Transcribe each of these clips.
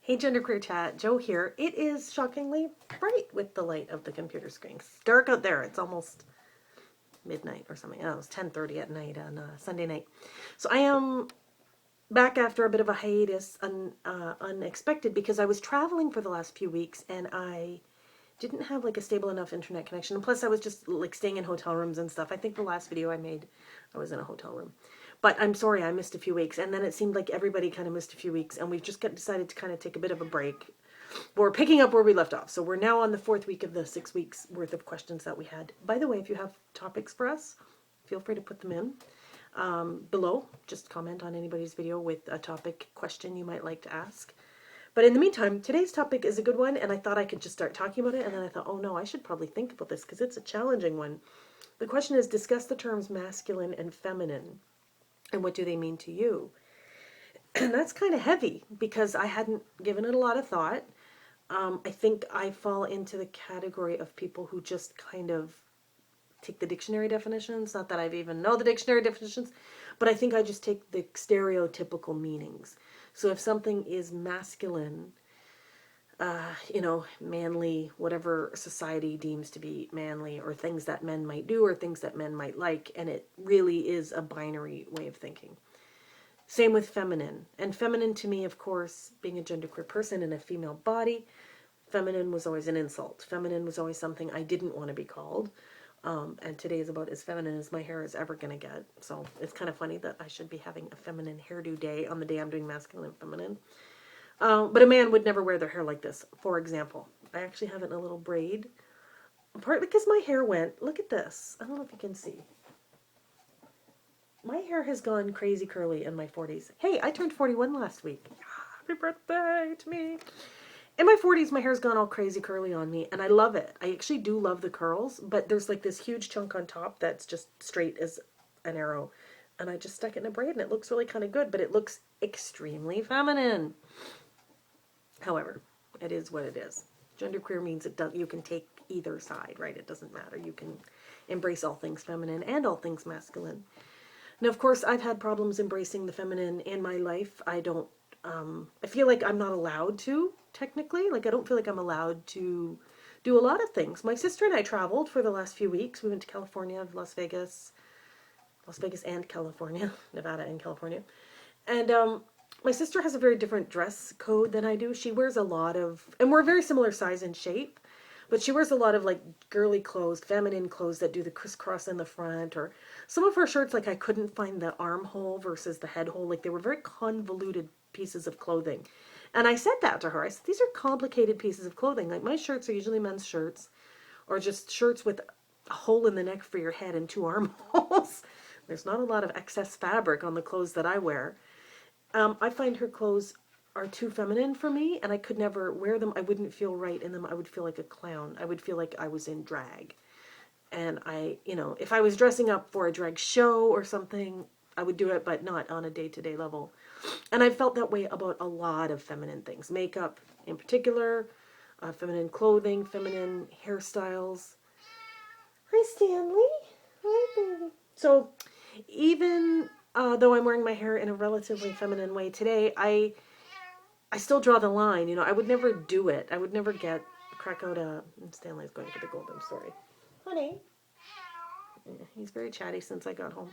Hey, GenderQueerChat, Joe here. It is shockingly bright with the light of the computer screen. It's dark out there. It's almost midnight or something. Oh, it's 10:30 at night on Sunday night. So I am back after a bit of a hiatus, unexpected, because I was traveling for the last few weeks and I didn't have like a stable enough internet connection. And plus, I was just like staying in hotel rooms and stuff. I think the last video I made, I was in a hotel room. But I'm sorry, I missed a few weeks. And then it seemed like everybody kind of missed a few weeks. And we've just decided to kind of take a bit of a break. We're picking up where we left off. So we're now on the 4th week of the 6 weeks worth of questions that we had. By the way, if you have topics for us, feel free to put them in below. Just comment on anybody's video with a topic question you might like to ask. But in the meantime, today's topic is a good one, and I thought I could just start talking about it, and then I thought, oh no, I should probably think about this because it's a challenging one. The question is, discuss the terms masculine and feminine, and what do they mean to you? And that's kind of heavy because I hadn't given it a lot of thought. I think I fall into the category of people who just kind of take the dictionary definitions. Not that I even know the dictionary definitions, but I think I just take the stereotypical meanings. So if something is masculine, manly, whatever society deems to be manly, or things that men might do, or things that men might like, and it really is a binary way of thinking. Same with feminine. And feminine to me, of course, being a genderqueer person in a female body, feminine was always an insult. Feminine was always something I didn't want to be called. And today is about as feminine as my hair is ever going to get. So it's kind of funny that I should be having a feminine hairdo day on the day I'm doing masculine and feminine. But a man would never wear their hair like this. For example, I actually have it in a little braid. Partly because my hair went, look at this. I don't know if you can see. My hair has gone crazy curly in my 40s. Hey, I turned 41 last week. Happy birthday to me. In my 40s, my hair's gone all crazy curly on me, and I love it. I actually do love the curls, but there's like this huge chunk on top that's just straight as an arrow. And I just stuck it in a braid, and it looks really kind of good, but it looks extremely feminine. However, it is what it is. Genderqueer means you can take either side, right? It doesn't matter. You can embrace all things feminine and all things masculine. Now, of course, I've had problems embracing the feminine in my life. I feel like I'm not allowed to, technically. Like, I don't feel like I'm allowed to do a lot of things. My sister and I traveled for the last few weeks. We went to California, Las Vegas and California, Nevada and California. And my sister has a very different dress code than I do. She wears a lot of, and we're a very similar size and shape, but she wears a lot of like girly clothes, feminine clothes that do the crisscross in the front, or some of her shirts, like I couldn't find the armhole versus the head hole. Like they were very convoluted pieces of clothing. And I said that to her. I said, these are complicated pieces of clothing. Like my shirts are usually men's shirts, or just shirts with a hole in the neck for your head and 2 armholes. There's not a lot of excess fabric on the clothes that I wear. I find her clothes are too feminine for me, and I could never wear them. I wouldn't feel right in them. I would feel like a clown. I would feel like I was in drag. And if I was dressing up for a drag show or something, I would do it, but not on a day-to-day level. And I felt that way about a lot of feminine things. Makeup in particular, feminine clothing, feminine hairstyles. Hi, Stanley. Hi, baby. So even though I'm wearing my hair in a relatively feminine way today, I still draw the line. I would never do it. I would never crack out Stanley's going for the golden story. Honey. Yeah, he's very chatty since I got home.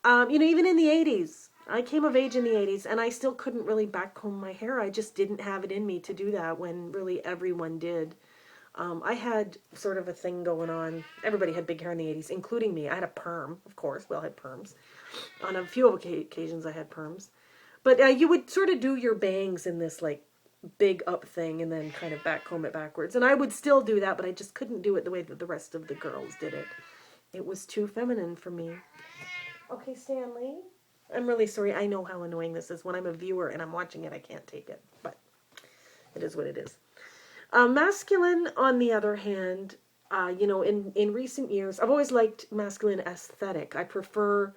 Even in the 80s, I came of age in the 80s, and I still couldn't really backcomb my hair. I just didn't have it in me to do that when really everyone did. I had sort of a thing going on. Everybody had big hair in the 80s, including me. I had a perm, of course. We all had perms. On a few occasions, I had perms. But you would sort of do your bangs in this, like, big up thing and then kind of backcomb it backwards. And I would still do that, but I just couldn't do it the way that the rest of the girls did it. It was too feminine for me. Okay, Stanley. I'm really sorry. I know how annoying this is. When I'm a viewer and I'm watching it, I can't take it. But it is what it is. Masculine, on the other hand, in recent years, I've always liked masculine aesthetic. I prefer,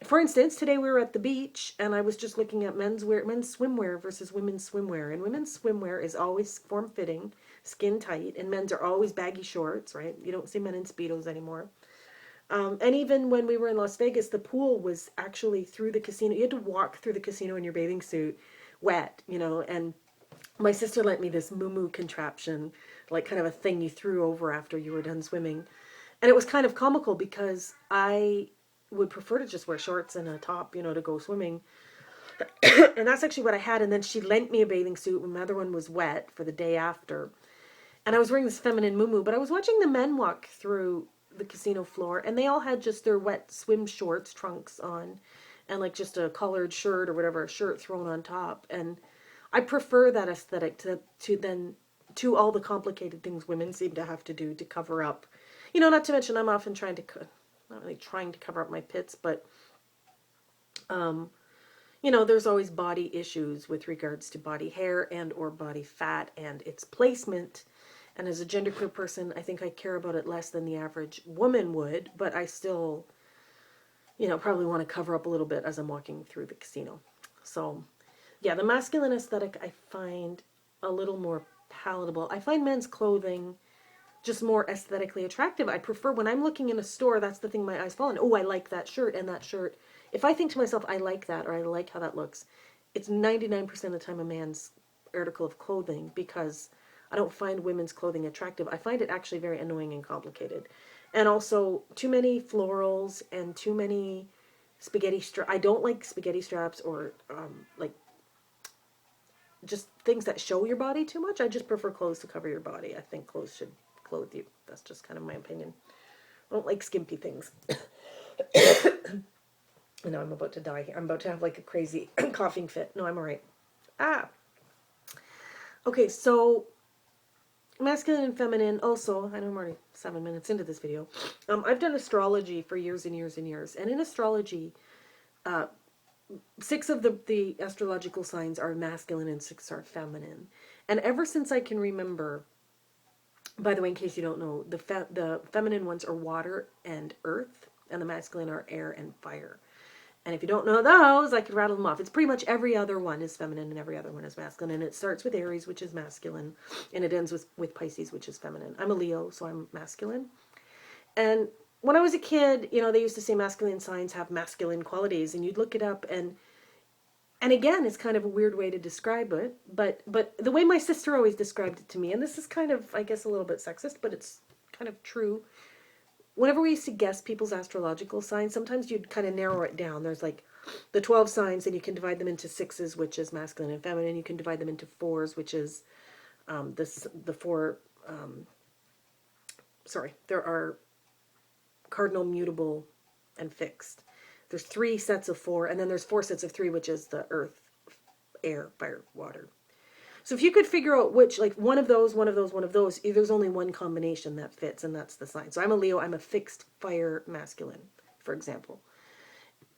for instance, today we were at the beach and I was just looking at men's swimwear versus women's swimwear. And women's swimwear is always form-fitting, skin tight, and men's are always baggy shorts, right? You don't see men in Speedos anymore. And even when we were in Las Vegas, the pool was actually through the casino. You had to walk through the casino in your bathing suit wet, you know, and my sister lent me this moo contraption, like kind of a thing you threw over after you were done swimming. And it was kind of comical because I would prefer to just wear shorts and a top, you know, to go swimming. And that's actually what I had. And then she lent me a bathing suit when my other one was wet for the day after. And I was wearing this feminine moo, but I was watching the men walk through the casino floor, and they all had just their wet swim shorts, trunks on, and like just a collared shirt or whatever, a shirt thrown on top. And I prefer that aesthetic to all the complicated things women seem to have to do to cover up. You know, not to mention I'm often not really trying to cover up my pits, but you know, there's always body issues with regards to body hair and or body fat and its placement. And as a genderqueer person, I think I care about it less than the average woman would, but I still, you know, probably want to cover up a little bit as I'm walking through the casino. So, yeah, the masculine aesthetic I find a little more palatable. I find men's clothing just more aesthetically attractive. I prefer when I'm looking in a store, that's the thing my eyes fall on. Oh, I like that shirt and that shirt. If I think to myself, I like that or I like how that looks, it's 99% of the time a man's article of clothing because I don't find women's clothing attractive. I find it actually very annoying and complicated. And also too many florals and too many spaghetti straps. I don't like spaghetti straps or like just things that show your body too much. I just prefer clothes to cover your body. I think clothes should clothe you. That's just kind of my opinion. I don't like skimpy things. No, I'm about to die here. I'm about to have like a crazy coughing fit. No, I'm all right. Ah. Okay, so masculine and feminine. Also, I know I'm already 7 minutes into this video. I've done astrology for years and years and years. And in astrology, 6 of the astrological signs are masculine and 6 are feminine. And ever since I can remember, by the way, in case you don't know, the feminine ones are water and earth, and the masculine are air and fire. And if you don't know those, I could rattle them off. It's pretty much every other one is feminine and every other one is masculine. And it starts with Aries, which is masculine, and it ends with Pisces, which is feminine. I'm a Leo, so I'm masculine. And when I was a kid, you know, they used to say masculine signs have masculine qualities, and you'd look it up, and again, it's kind of a weird way to describe it, but the way my sister always described it to me, and this is kind of, I guess, a little bit sexist, but it's kind of true. Whenever we used to guess people's astrological signs, sometimes you'd kind of narrow it down. There's like the 12 signs, and you can divide them into 6s, which is masculine and feminine. You can divide them into 4s, which is the 4. There are cardinal, mutable, and fixed. There's 3 sets of 4, and then there's 4 sets of 3, which is the earth, air, fire, water. So if you could figure out which, like one of those, there's only one combination that fits, and that's the sign. So I'm a Leo, I'm a fixed fire masculine, for example.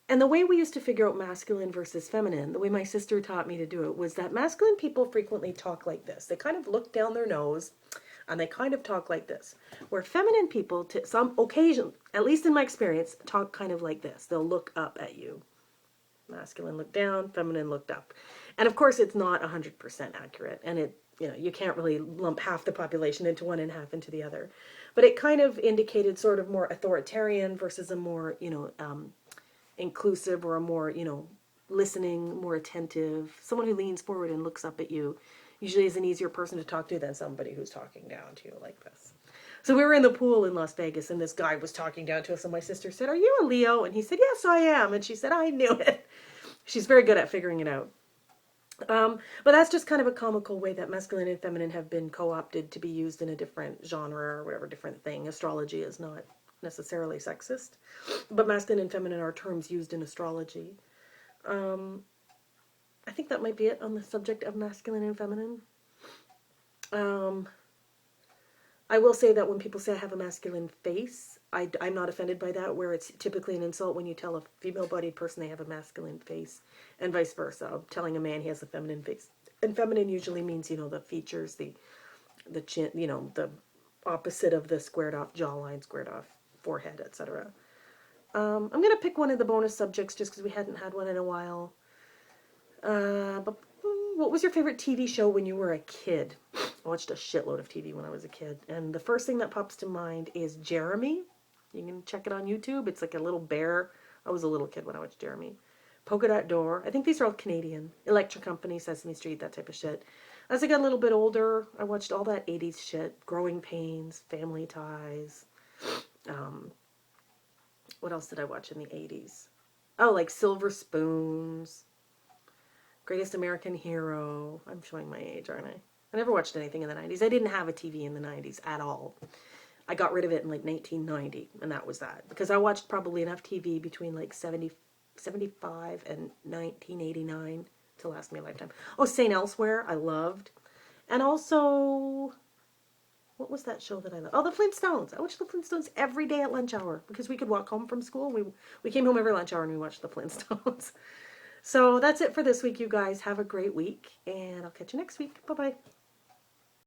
And the way we used to figure out masculine versus feminine, the way my sister taught me to do it, was that masculine people frequently talk like this. They kind of look down their nose, and they kind of talk like this. Where feminine people, to some occasion, at least in my experience, talk kind of like this. They'll look up at you. Masculine look down, feminine looked up. And of course it's not 100% accurate, and it, you know, you can't really lump half the population into one and half into the other. But it kind of indicated sort of more authoritarian versus a more, you know, inclusive, or a more, you know, listening, more attentive. Someone who leans forward and looks up at you usually is an easier person to talk to than somebody who's talking down to you like this. So we were in the pool in Las Vegas, and this guy was talking down to us, and my sister said, "Are you a Leo?" And he said, "Yes, I am." And she said, "I knew it." She's very good at figuring it out. But that's just kind of a comical way that masculine and feminine have been co-opted to be used in a different genre or whatever, different thing. Astrology is not necessarily sexist, but masculine and feminine are terms used in astrology. I think that might be it on the subject of masculine and feminine. I will say that when people say I have a masculine face, I'm not offended by that, where it's typically an insult when you tell a female-bodied person they have a masculine face, and vice versa. Telling a man he has a feminine face. And feminine usually means, you know, the features, the chin, you know, the opposite of the squared-off jawline, squared-off forehead, etc. I'm going to pick one of the bonus subjects just because we hadn't had one in a while. But what was your favorite TV show when you were a kid? I watched a shitload of TV when I was a kid, and the first thing that pops to mind is Jeremy. You can check it on YouTube. It's like a little bear. I was a little kid when I watched Jeremy. Polka Dot Door. I think these are all Canadian. Electric Company, Sesame Street, that type of shit. As I got a little bit older, I watched all that 80s shit. Growing Pains, Family Ties. What else did I watch in the 80s? Oh, like Silver Spoons. Greatest American Hero. I'm showing my age, aren't I? I never watched anything in the 90s. I didn't have a TV in the 90s at all. I got rid of it in like 1990, and that was that. Because I watched probably enough TV between like 75 and 1989 to last me a lifetime. Oh, St. Elsewhere, I loved. And also, what was that show that I loved? Oh, The Flintstones. I watched The Flintstones every day at lunch hour because we could walk home from school. We came home every lunch hour and we watched The Flintstones. So that's it for this week, you guys. Have a great week, and I'll catch you next week. Bye-bye.